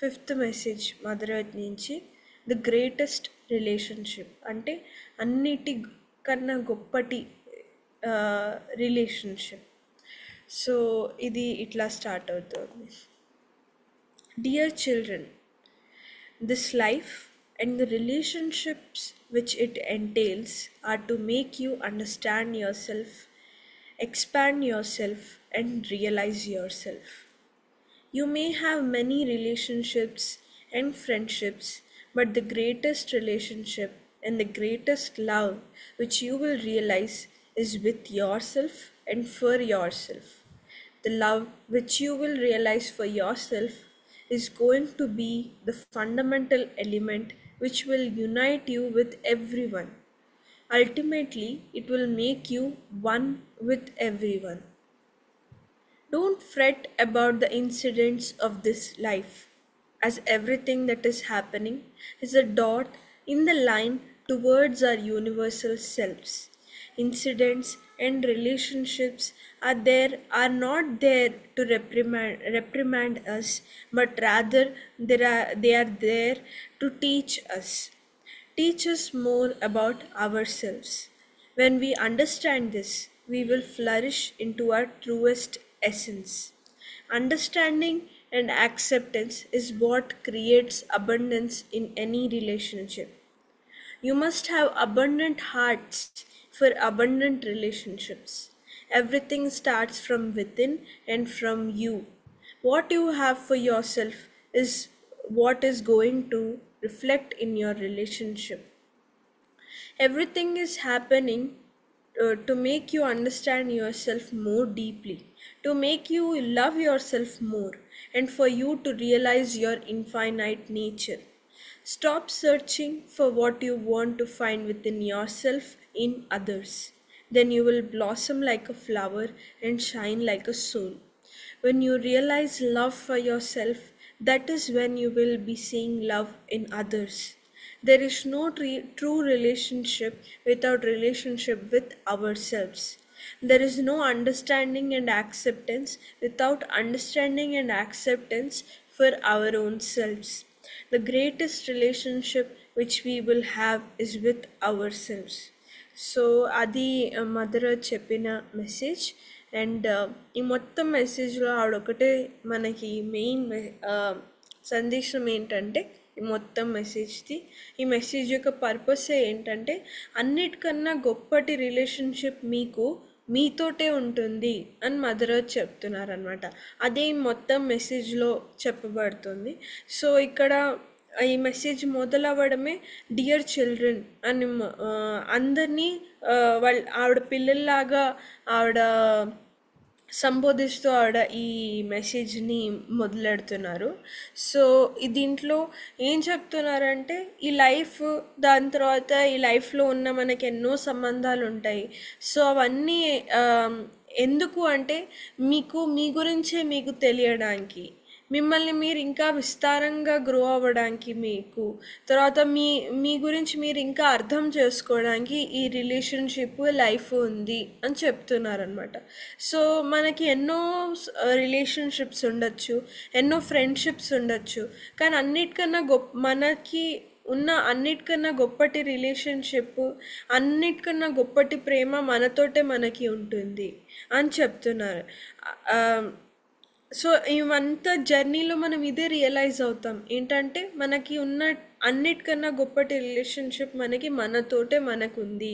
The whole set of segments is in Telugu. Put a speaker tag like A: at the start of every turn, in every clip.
A: ఫిఫ్త్ మెసేజ్ మదర్ ఎర్త్ నుంచి, ద గ్రేటెస్ట్ రిలేషన్షిప్ అంటే అన్నిటి కన్నా గొప్పటి రిలేషన్షిప్. సో ఇది ఇట్లా స్టార్ట్ అవుతుంది. Dear children, this life and the relationships which it entails are to make you understand yourself, expand yourself, and realize yourself. You may have many relationships and friendships, but the greatest relationship and the greatest love which you will realize is with yourself and for yourself. The love which you will realize for yourself is going to be the fundamental element which will unite you with everyone. Ultimately, it will make you one with everyone. Don't fret about the incidents of this life, as everything that is happening is a dot in the line towards our universal selves. Incidents and relationships are not there to reprimand us, but rather they are there to teach us more about ourselves. When we understand this, we will flourish into our truest essence. Understanding and acceptance is what creates abundance in any relationship. You must have abundant hearts for abundant relationships. Everything starts from within and from you. What you have for yourself is what is going to reflect in your relationship. Everything is happening to make you understand yourself more deeply, to make you love yourself more, and for you to realize your infinite nature. Stop searching for what you want to find within yourself in others. Then you will blossom like a flower and shine like a soul. When you realize love for yourself, that is when you will be seeing love in others. There is no true relationship without relationship with ourselves. There is no understanding and acceptance without understanding and acceptance for our own selves. The greatest relationship which we will have is with ourselves. So అది మదర్ చెప్పిన మెసేజ్. అండ్ ఈ మొత్తం మెసేజ్లో ఆవిడొకటే మనకి మెయిన్ సందేశం ఏంటంటే, ఈ మొత్తం మెసేజ్ది ఈ మెసేజ్ యొక్క పర్పస్ ఏంటంటే, అన్నిటికన్నా గొప్పటి రిలేషన్షిప్ మీతోటే ఉంటుంది అని మదర్ చెప్తున్నారనమాట. అదే మొత్తం మెసేజ్లో చెప్పబడుతుంది. సో ఇక్కడ ఈ మెసేజ్ మొదలవ్వడమే డియర్ చిల్డ్రన్ అని అందరినీ ఆవిడ పిల్లల్లాగా ఆవిడ సంబోధిస్తూ ఆవిడ ఈ మెసేజ్ని మొదలెడుతున్నారు. సో దీంట్లో ఏం చెప్తున్నారంటే, ఈ లైఫ్, దాని తర్వాత ఈ లైఫ్లో ఉన్న మనకి ఎన్నో సంబంధాలు ఉంటాయి. సో అవన్నీ ఎందుకు అంటే మీ గురించే మీకు తెలియడానికి, మిమ్మల్ని మీరు ఇంకా విస్తారంగా గ్రో అవ్వడానికి, మీకు తర్వాత మీ గురించి మీరు ఇంకా అర్థం చేసుకోవడానికి ఈ రిలేషన్షిప్ లైఫ్ ఉంది అని చెప్తున్నారనమాట. సో మనకి ఎన్నో రిలేషన్షిప్స్ ఉండొచ్చు, ఎన్నో ఫ్రెండ్షిప్స్ ఉండొచ్చు, కానీ అన్నిటికన్నా మనకి ఉన్న అన్నిటికన్నా గొప్పటి రిలేషన్షిప్, అన్నిటికన్నా గొప్పటి ప్రేమ మనతోటే మనకి ఉంటుంది అని చెప్తున్నారు. సో ఇవంతా జర్నీలో మనం ఇదే రియలైజ్ అవుతాం ఏంటంటే, మనకి ఉన్న అన్నిటికన్నా గొప్పటి రిలేషన్షిప్ మనతోటే మనకుంది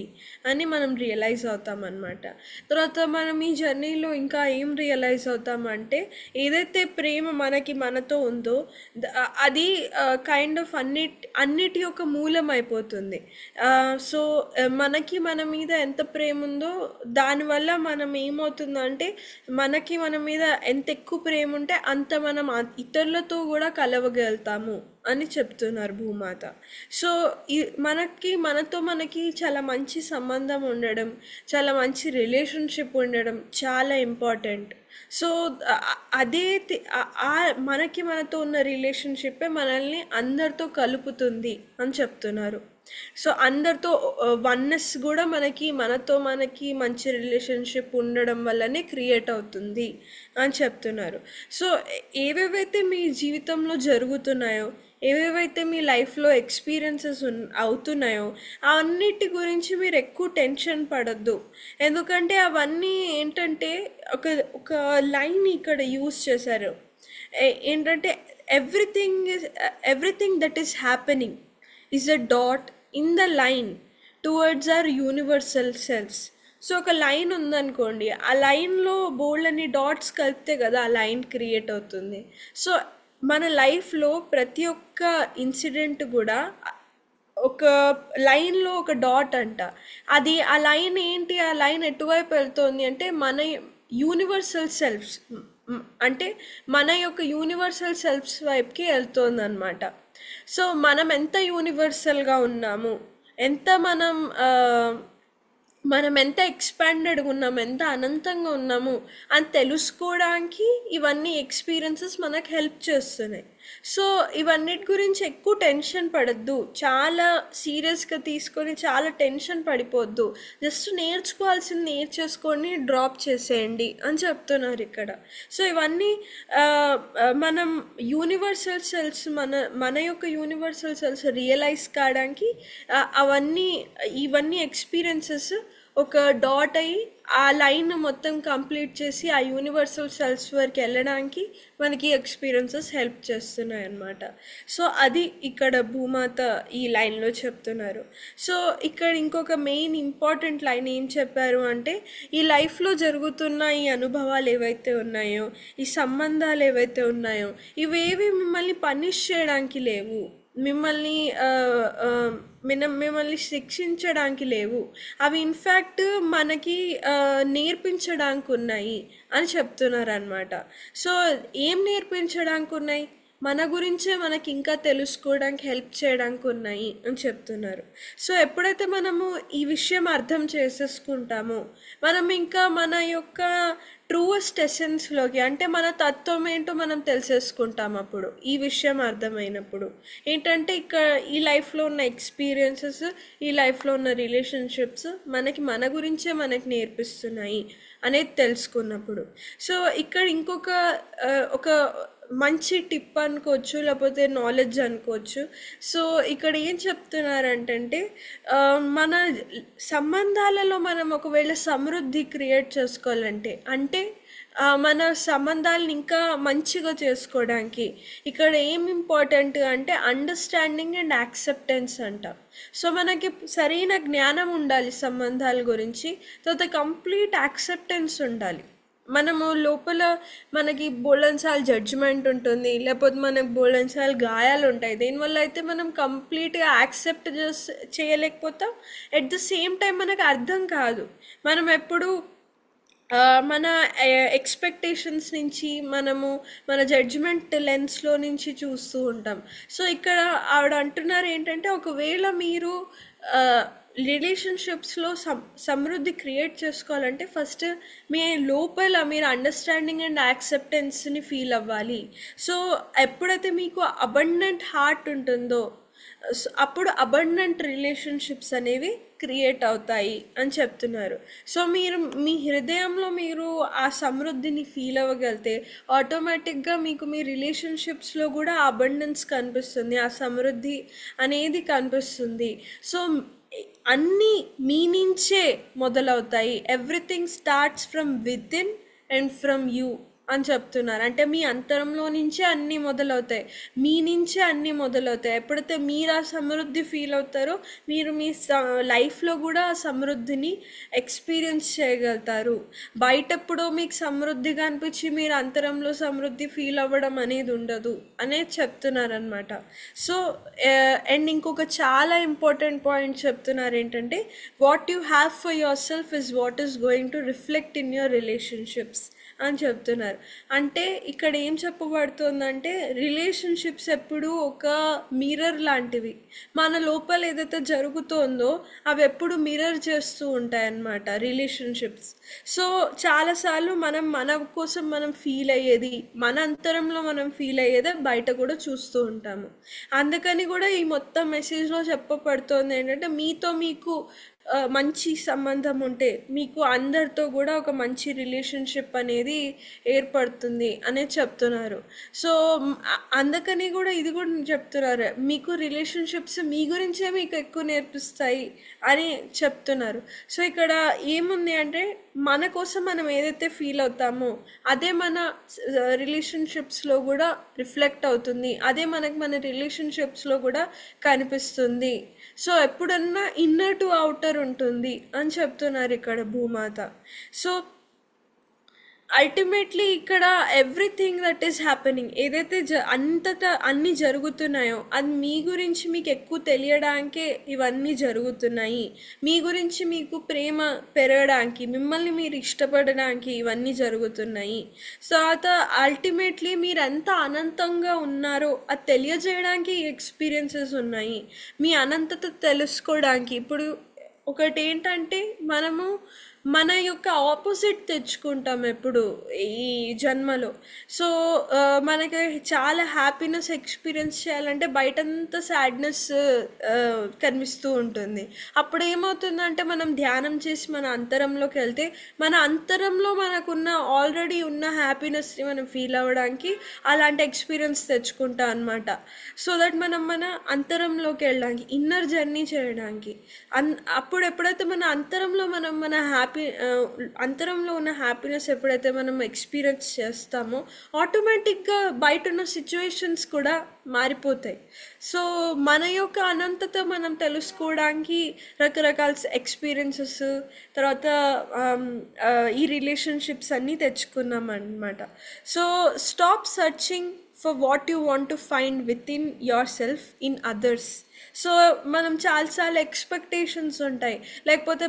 A: అని మనం రియలైజ్ అవుతాం అన్నమాట. తర్వాత మనం ఈ జర్నీలో ఇంకా ఏం రియలైజ్ అవుతామంటే, ఏదైతే ప్రేమ మనతో ఉందో అది కైండ్ ఆఫ్ అన్నిటి యొక్క మూలం అయిపోతుంది. సో మనకి మన మీద ఎంత ప్రేమ ఉందో దానివల్ల మనం ఏమవుతుందంటే, మనకి మన మీద ఎంత ఎక్కువ ప్రేమ ఉంటే అంత మనం ఇతరులతో కూడా కలవగలుగుతాము అని చెప్తున్నారు భూమాత. సో మనకి చాలా మంచి సంబంధం ఉండడం, చాలా మంచి రిలేషన్షిప్ ఉండడం చాలా ఇంపార్టెంట్. సో అదే మనతో ఉన్న రిలేషన్షిప్పే మనల్ని అందరితో కలుపుతుంది అని చెప్తున్నారు. సో అందరితో వన్నెస్ కూడా మనకి మంచి రిలేషన్షిప్ ఉండడం వల్లనే క్రియేట్ అవుతుంది అని చెప్తున్నారు. సో ఏవేవైతే మీ జీవితంలో జరుగుతున్నాయో, ఏవేవైతే మీ లైఫ్లో ఎక్స్పీరియన్సెస్ అవుతున్నాయో, అన్నిటి గురించి మీరు ఎక్కువ టెన్షన్ పడద్దు. ఎందుకంటే అవన్నీ ఏంటంటే ఒక ఒక లైన్ ఇక్కడ యూస్ చేశారు. ఏంటంటే everything that is happening is a dot in the line towards our universal selves. So ఒక లైన్ ఉందనుకోండి, ఆ లైన్లో బోల్డ్ అని డాట్స్ కలిపితే కదా ఆ లైన్ క్రియేట్ అవుతుంది. సో మన లైఫ్లో ప్రతి ఒక్క ఇన్సిడెంట్ కూడా ఒక లైన్లో ఒక డాట్ అంట. అది ఆ లైన్ ఏంటి, ఆ లైన్ ఎటువైపు వెళ్తుంది అంటే మన యూనివర్సల్ సెల్ఫ్స్, అంటే మన యొక్క యూనివర్సల్ సెల్ఫ్స్ వైపుకి వెళ్తుంది అనమాట. సో మనం ఎంత యూనివర్సల్గా ఉన్నాము, ఎంత మనం ఎంత ఎక్స్పాండెడ్గా ఉన్నాము, ఎంత అనంతంగా ఉన్నాము అని తెలుసుకోవడానికి ఇవన్నీ ఎక్స్పీరియన్సెస్ మనకు హెల్ప్ చేస్తున్నాయి. సో ఇవన్నిటి గురించి ఎక్కువ టెన్షన్ పడద్దు, చాలా సీరియస్గా తీసుకొని చాలా టెన్షన్ పడిపోద్దు. జస్ట్ నేర్చుకోవాల్సింది నేర్చేసుకొని డ్రాప్ చేసేయండి అని చెప్తున్నారు ఇక్కడ. సో ఇవన్నీ మనం యూనివర్సల్ సెల్స్ మన యొక్క యూనివర్సల్ సెల్స్ రియలైజ్ కావడానికి ఇవన్నీ ఎక్స్పీరియన్సెస్ ఒక డాట్ అయ్యి ఆ లైన్ మొత్తం కంప్లీట్ చేసి ఆ యూనివర్సల్ సెల్స్ వరకు వెళ్ళడానికి మనకి ఎక్స్పీరియన్సెస్ హెల్ప్ చేస్తున్నాయి అన్నమాట. సో అది ఇక్కడ భూమాత ఈ లైన్లో చెప్తున్నారు. సో ఇక్కడ ఇంకొక మెయిన్ ఇంపార్టెంట్ లైన్ ఏం చెప్పారు అంటే, ఈ లైఫ్లో జరుగుతున్న ఈ అనుభవాలు ఏవైతే ఉన్నాయో, ఈ సంబంధాలు ఏవైతే ఉన్నాయో, ఇవేవి మిమ్మల్ని పనిష్ చేయడానికి లేవు, మిమ్మల్ని శిక్షించడానికి లేవు. అవి ఇన్ఫ్యాక్ట్ మనకి నేర్పించడానికి ఉన్నాయి అని చెప్తున్నారు అనమాట. సో ఏం నేర్పించడానికి ఉన్నాయి? మన గురించే మనకి ఇంకా తెలుసుకోవడానికి హెల్ప్ చేయడానికి ఉన్నాయి అని చెప్తున్నారు. సో ఎప్పుడైతే మనము ఈ విషయం అర్థం చేసేసుకుంటామో, మనం ఇంకా మన యొక్క ట్రూయెస్ట్ ఎసెన్స్లోకి, అంటే మన తత్వం ఏంటో మనం తెలిసేసుకుంటాం. అప్పుడు ఈ విషయం అర్థమైనప్పుడు ఏంటంటే, ఈ లైఫ్లో ఉన్న ఎక్స్పీరియన్సెస్, ఈ లైఫ్లో ఉన్న రిలేషన్షిప్స్ మన గురించే మనకి నేర్పిస్తున్నాయి అనేది తెలుసుకున్నప్పుడు. సో ఇక్కడ ఇంకొక ఒక మంచి టిప్ అనుకోవచ్చు, లేకపోతే నాలెడ్జ్ అనుకోవచ్చు. సో ఇక్కడ ఏం చెప్తున్నారంటే, మన సంబంధాలలో మనం ఒకవేళ సమృద్ధి క్రియేట్ చేసుకోవాలంటే, అంటే మన సంబంధాలను ఇంకా మంచిగా చేసుకోవడానికి ఇక్కడ ఏం ఇంపార్టెంట్ అంటే అండర్స్టాండింగ్ అండ్ యాక్సెప్టెన్స్ అంట. సో మనకి సరైన జ్ఞానం ఉండాలి సంబంధాల గురించి, తర్వాత కంప్లీట్ యాక్సెప్టెన్స్ ఉండాలి. మనము లోపల మనకి బోలెన్సార్లు జడ్జిమెంట్ ఉంటుంది, లేకపోతే మనకు బోలెన్సార్లు గాయాలు ఉంటాయి. దీనివల్ల అయితే మనం కంప్లీట్గా యాక్సెప్ట్ చేయలేకపోతాం. ఎట్ ద సేమ్ టైం మనకు అర్థం కాదు. మనం ఎప్పుడు మన ఎక్స్పెక్టేషన్స్ నుంచి మన జడ్జిమెంట్ లెన్స్లో నుంచి చూస్తూ ఉంటాం. సో ఇక్కడ ఆవిడ అంటున్నారు ఏంటంటే, ఒకవేళ మీరు రిలేషన్షిప్స్లో సమృద్ధి క్రియేట్ చేసుకోవాలంటే ఫస్ట్ మీ లోపల మీరు అండర్స్టాండింగ్ అండ్ యాక్సెప్టెన్స్ని ఫీల్ అవ్వాలి. సో ఎప్పుడైతే మీకు అబండెంట్ హార్ట్ ఉంటుందో, అప్పుడు అబండెంట్ రిలేషన్షిప్స్ అనేవి క్రియేట్ అవుతాయి అని చెప్తున్నారు. సో మీ హృదయంలో మీరు ఆ సమృద్ధిని ఫీల్ అవ్వగలిగితే ఆటోమేటిక్గా మీకు మీ రిలేషన్షిప్స్లో కూడా అబండెన్స్ కనిపిస్తుంది, ఆ సమృద్ధి అనేది కనిపిస్తుంది. సో అన్నీ మీ నుంచే మొదలవుతాయి. Everything starts from with in and from you అని చెప్తున్నారు. అంటే మీ అంతరంలో నుంచే అన్నీ మొదలవుతాయి, మీ నుంచే అన్నీ మొదలవుతాయి. ఎప్పుడైతే మీరు ఆ సమృద్ధి ఫీల్ అవుతారో, మీరు మీ లైఫ్లో కూడా ఆ సమృద్ధిని ఎక్స్పీరియన్స్ చేయగలుగుతారు. బయటెప్పుడో మీకు సమృద్ధిగా అనిపించి మీరు అంతరంలో సమృద్ధి ఫీల్ అవ్వడం అనేది ఉండదు అనేది చెప్తున్నారనమాట. సో అండ్ ఇంకొక చాలా ఇంపార్టెంట్ పాయింట్ చెప్తున్నారు ఏంటంటే, what you have for your self is what is going to reflect in your relationships అని చెప్తున్నారు. చెప్తున్నారు. అంటే ఇక్కడ ఏం చెప్పబడుతుందంటే రిలేషన్షిప్స్ ఎప్పుడు ఒక మిర్రర్ లాంటివి. మన లోపల ఏదైతే జరుగుతోందో అవి ఎప్పుడు మిర్రర్ చేస్తూ ఉంటాయి అన్నమాట రిలేషన్షిప్స్. సో చాలాసార్లు మన కోసం మనం ఫీల్ అయ్యేది, మన అంతరంలో మనం ఫీల్ అయ్యేదే బయట కూడా చూస్తూ ఉంటాము. అందుకని కూడా ఈ మొత్తం మెసేజ్లో చెప్పబడుతోంది ఏంటంటే మీతో మీకు మంచి సంబంధం ఉంటే మీకు అందరితో కూడా ఒక మంచి రిలేషన్షిప్ అనేది ఏర్పడుతుంది అనేది చెప్తున్నారు. సో అందుకని కూడా ఇది కూడా చెప్తున్నారు, మీకు రిలేషన్షిప్స్ మీ గురించే మీకు ఎక్కువ నేర్పిస్తాయి అని చెప్తున్నారు. సో ఇక్కడ ఏముంది అంటే మన కోసం మనం ఏదైతే ఫీల్ అవుతామో అదే మన రిలేషన్షిప్స్లో కూడా రిఫ్లెక్ట్ అవుతుంది, అదే మన రిలేషన్షిప్స్లో కూడా కనిపిస్తుంది. సో ఎప్పుడన్నా ఇన్నర్ టు అవుటర్ ఉంటుంది అని చెప్తున్నారు ఇక్కడ భూమాత. సో అల్టిమేట్లీ ఇక్కడ ఎవ్రీథింగ్ దట్ ఈస్ హ్యాపెనింగ్, ఏదైతే అంతటా అన్నీ జరుగుతున్నాయో అది మీ గురించి మీకు ఎక్కువ తెలియడానికే ఇవన్నీ జరుగుతున్నాయి. మీ గురించి మీకు ప్రేమ పెరగడానికి, మిమ్మల్ని మీరు ఇష్టపడడానికి ఇవన్నీ జరుగుతున్నాయి. సో అల్టిమేట్లీ మీరు ఎంత అనంతంగా ఉన్నారో అది తెలియజేయడానికి ఎక్స్పీరియన్సెస్ ఉన్నాయి. మీ అనంతత తెలుసుకోవడానికి ఇప్పుడు ఒకటి ఏంటంటే మనము మన యొక్క ఆపోజిట్ తెచ్చుకుంటాం ఎప్పుడు ఈ జన్మలో. సో మనకి చాలా హ్యాపీనెస్ ఎక్స్పీరియన్స్ చేయాలంటే బయటంతా సాడ్నెస్ కనిపిస్తూ ఉంటుంది. అప్పుడు ఏమవుతుందంటే మనం ధ్యానం చేసి మన అంతరంలోకి వెళ్తే మన అంతరంలో మనకున్న ఆల్రెడీ ఉన్న హ్యాపీనెస్ని మనం ఫీల్ అవ్వడానికి అలాంటి ఎక్స్పీరియన్స్ తెచ్చుకుంటాం అనమాట. సో దట్ మనం మన అంతరంలోకి వెళ్ళడానికి, ఇన్నర్ జర్నీ చేయడానికి అప్పుడు ఎప్పుడైతే మన అంతరంలో మనం అంతరంలో ఉన్న హ్యాపీనెస్ ఎప్పుడైతే మనం ఎక్స్పీరియన్స్ చేస్తామో ఆటోమేటిక్గా బయట ఉన్న సిచ్యువేషన్స్ కూడా మారిపోతాయి. సో మన యొక్క అనంతత మనం తెలుసుకోవడానికి రకరకాల ఎక్స్పీరియన్సెస్ తర్వాత ఈ రిలేషన్షిప్స్ అన్నీ తెచ్చుకున్నాం అన్నమాట. So stop searching for what you want to find with in your self in others. So మనం చాలాసార్లు ఎక్స్పెక్టేషన్స్ ఉంటాయి, లేకపోతే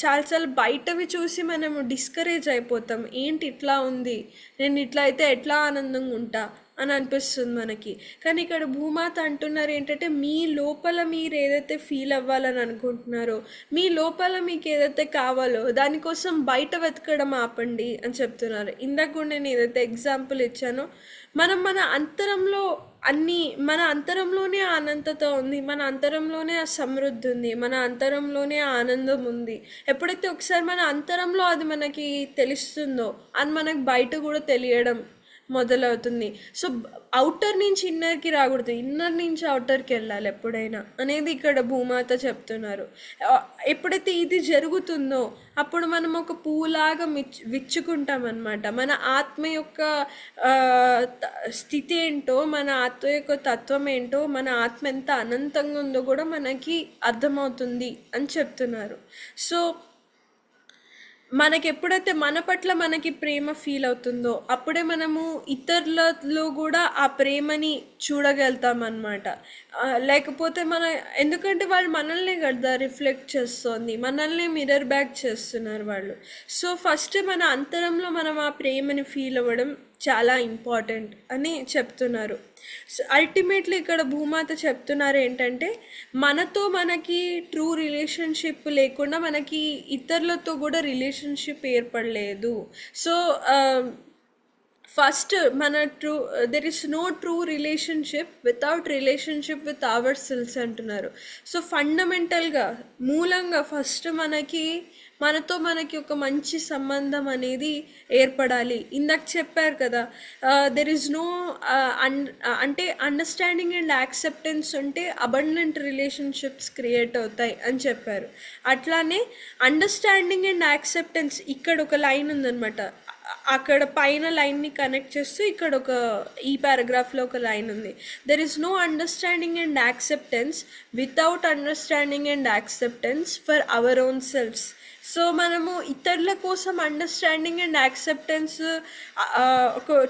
A: చాలాసార్లు బయటవి చూసి మనము డిస్కరేజ్ అయిపోతాం. ఏంటి ఇట్లా ఉంది, నేను ఇట్లా అయితే ఎట్లా ఆనందంగా ఉంటా అని అనిపిస్తుంది మనకి. కానీ ఇక్కడ భూమాత అంటున్నారు ఏంటంటే మీ లోపల మీరు ఏదైతే ఫీల్ అవ్వాలని అనుకుంటున్నారో, మీ లోపల మీకు ఏదైతే కావాలో దానికోసం బయట వెతకడం ఆపండి అని చెప్తున్నారు. ఇందాక కూడా నేను ఏదైతే ఎగ్జాంపుల్ ఇచ్చానో మన అంతరంలో మన అంతరంలోనే అనంతత ఉంది, మన అంతరంలోనే ఆ సమృద్ధి ఉంది, మన అంతరంలోనే ఆనందం ఉంది. ఎప్పుడైతే ఒకసారి మన అంతరంలో అది మనకి తెలుస్తుందో అది మనకు బయట కూడా తెలియడం మొదలవుతుంది. సో అవుటర్ నుంచి ఇన్నర్కి రాకూడదు, ఇన్నర్ నుంచి అవుటర్కి వెళ్ళాలి ఎప్పుడైనా అనేది ఇక్కడ భూమాత చెప్తున్నారు. ఎప్పుడైతే ఇది జరుగుతుందో అప్పుడు మనం ఒక పువ్వులాగా విచ్చుకుంటాం అనమాట. మన ఆత్మ యొక్క స్థితి ఏంటో, మన ఆత్మ యొక్క తత్వం ఏంటో, మన ఆత్మ ఎంత అనంతంగా ఉందో కూడా మనకి అర్థమవుతుంది అని చెప్తున్నారు. సో మనకి ఎప్పుడైతే మన పట్ల మనకి ప్రేమ ఫీల్ అవుతుందో అప్పుడే మనము ఇతరులలో కూడా ఆ ప్రేమని చూడగలుగుతాం అన్నమాట. లేకపోతే ఎందుకంటే వాళ్ళు మనల్ని కదా రిఫ్లెక్ట్ చేస్తుంది, మనల్ని మిర్రర్ బ్యాక్ చేస్తున్నారు వాళ్ళు. సో ఫస్ట్ మన అంతరంలో మనం ఆ ప్రేమని ఫీల్ అవ్వడం చాలా ఇంపార్టెంట్ అని చెప్తున్నారు. సో అల్టిమేట్లీ ఇక్కడ భూమాత చెప్తున్నారు ఏంటంటే మనతో మనకి ట్రూ రిలేషన్షిప్ లేకుండా మనకి ఇతరులతో కూడా రిలేషన్షిప్ ఏర్పడలేదు. So first there is no true relationship without relationship with ourselves అంటున్నారు. సో ఫండమెంటల్గా మూలంగా ఫస్ట్ మనతో మనకి ఒక మంచి సంబంధం అనేది ఏర్పడాలి. ఇందాక చెప్పారు కదా, దెర్ ఇస్ నో అంటే అండర్స్టాండింగ్ అండ్ యాక్సెప్టెన్స్ ఉంటే అబండెంట్ రిలేషన్షిప్స్ క్రియేట్ అవుతాయి అని చెప్పారు. అట్లానే అండర్స్టాండింగ్ అండ్ యాక్సెప్టెన్స్ ఇక్కడ ఒక లైన్ ఉందన్నమాట. అక్కడ పైన లైన్ని కనెక్ట్ చేస్తూ ఇక్కడ ఈ పారాగ్రాఫ్లో ఒక లైన్ ఉంది. There is no understanding and acceptance without understanding and acceptance for our own selves. So మనము ఇతరుల కోసం అండర్స్టాండింగ్ అండ్ యాక్సెప్టెన్స్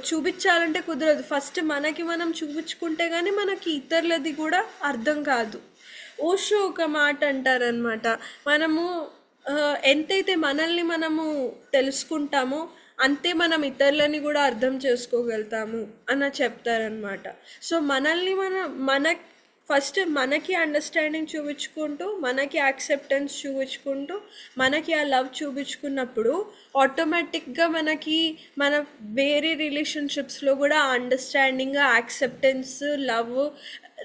A: చూపించాలంటే కుదరదు. ఫస్ట్ మనకి మనం చూపించుకుంటే కానీ మనకి ఇతరులది కూడా అర్థం కాదు. ఓషో ఒక మాట అంటారనమాట, మనము ఎంతైతే మనల్ని మనము తెలుసుకుంటామో అంతే మనం ఇతరులని కూడా అర్థం చేసుకోగలుగుతాము అని చెప్తారనమాట. సో మనల్ని మన ఫస్ట్ మనకి అండర్స్టాండింగ్ చూపించుకుంటూ, మనకి యాక్సెప్టెన్స్ చూపించుకుంటూ, మనకి ఆ లవ్ చూపించుకున్నప్పుడు ఆటోమేటిక్గా మన వేరే రిలేషన్షిప్స్లో కూడా అండర్స్టాండింగ్, యాక్సెప్టెన్స్, లవ్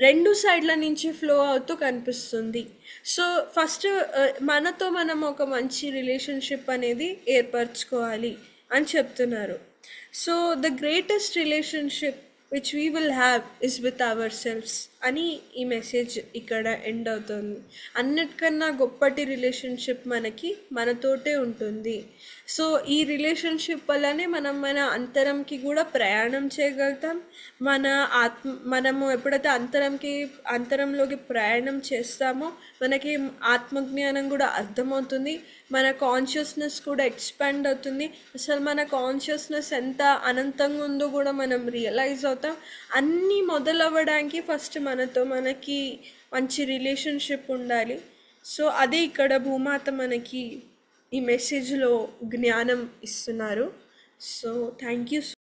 A: రెండు సైడ్ల నుంచి ఫ్లో అవుతూ కనిపిస్తుంది. సో ఫస్ట్ మనతో మనం ఒక మంచి రిలేషన్షిప్ అనేది ఏర్పరచుకోవాలి అని చెప్తున్నారు. So the greatest relationship which we will have is with our selves అని ఈ మెసేజ్ ఇక్కడ ఎండ్ అవుతుంది. అన్నిటికన్నా గొప్పటి రిలేషన్షిప్ మనతోటే ఉంటుంది. సో ఈ రిలేషన్షిప్ వల్లనే మనం మన అంతరంకి కూడా ప్రయాణం చేయగలుగుతాం. మనము ఎప్పుడైతే అంతరంలోకి ప్రయాణం చేస్తామో మనకి ఆత్మజ్ఞానం కూడా అర్థమవుతుంది. మన కాన్షియస్నెస్ కూడా ఎక్స్పాండ్ అవుతుంది. అసలు మన కాన్షియస్నెస్ ఎంత అనంతంగా ఉందో కూడా మనం రియలైజ్ అవుతాం. అన్నీ మొదలవ్వడానికి ఫస్ట్ మనకి మంచి రిలేషన్షిప్ ఉండాలి. సో అదే ఇక్కడ భూమాత మనకి ఈ మెసేజ్లో జ్ఞానం ఇస్తున్నారు. So thank you so